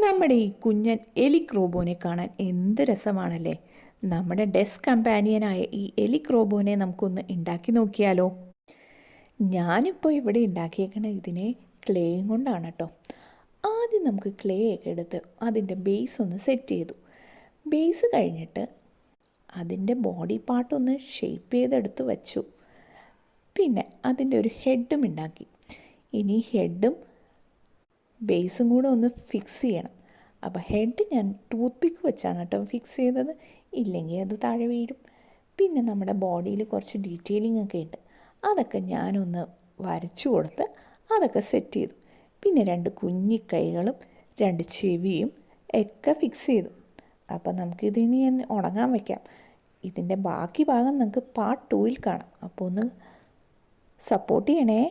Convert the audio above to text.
നമ്മുടെ ഈ കുഞ്ഞൻ എലിക് റോബോനെ കാണാൻ എന്ത് രസമാണല്ലേ. നമ്മുടെ ഡെസ്ക് കമ്പാനിയനായ ഈ എലിക് റോബോനെ നമുക്കൊന്ന് ഉണ്ടാക്കി നോക്കിയാലോ. ഞാനിപ്പോൾ ഇവിടെ ഉണ്ടാക്കിയേക്കണ ഇതിനെ ക്ലേയും കൊണ്ടാണ് കേട്ടോ. ആദ്യം നമുക്ക് ക്ലേ ഒക്കെ എടുത്ത് അതിൻ്റെ ബേസ് ഒന്ന് സെറ്റ് ചെയ്തു. ബേസ് കഴിഞ്ഞിട്ട് അതിൻ്റെ ബോഡി പാർട്ടൊന്ന് ഷേപ്പ് ചെയ്തെടുത്ത് വച്ചു. പിന്നെ അതിൻ്റെ ഒരു ഹെഡും ഉണ്ടാക്കി. ഇനി ഹെഡും ബേസും കൂടെ ഒന്ന് ഫിക്സ് ചെയ്യണം. അപ്പോൾ ഹെഡ് ഞാൻ ടൂത്ത് പിക്ക് വെച്ചാണ് കേട്ടോ ഫിക്സ് ചെയ്തത്, ഇല്ലെങ്കിൽ അത് താഴെ വീഴും. പിന്നെ നമ്മുടെ ബോഡിയിൽ കുറച്ച് ഡീറ്റെയിലിംഗ് ഒക്കെ ഉണ്ട്, അതൊക്കെ ഞാനൊന്ന് വരച്ചു കൊടുത്ത് അതൊക്കെ സെറ്റ് ചെയ്തു. പിന്നെ 2 കുഞ്ഞിക്കൈകളും 2 ചെവിയും ഒക്കെ ഫിക്സ് ചെയ്തു. അപ്പം നമുക്കിതിനി ഉണങ്ങാൻ വയ്ക്കാം. ഇതിൻ്റെ ബാക്കി ഭാഗം നമുക്ക് പാർട്ട് 2ൽ കാണാം. അപ്പോൾ ഒന്ന് സപ്പോർട്ട് ചെയ്യണേ.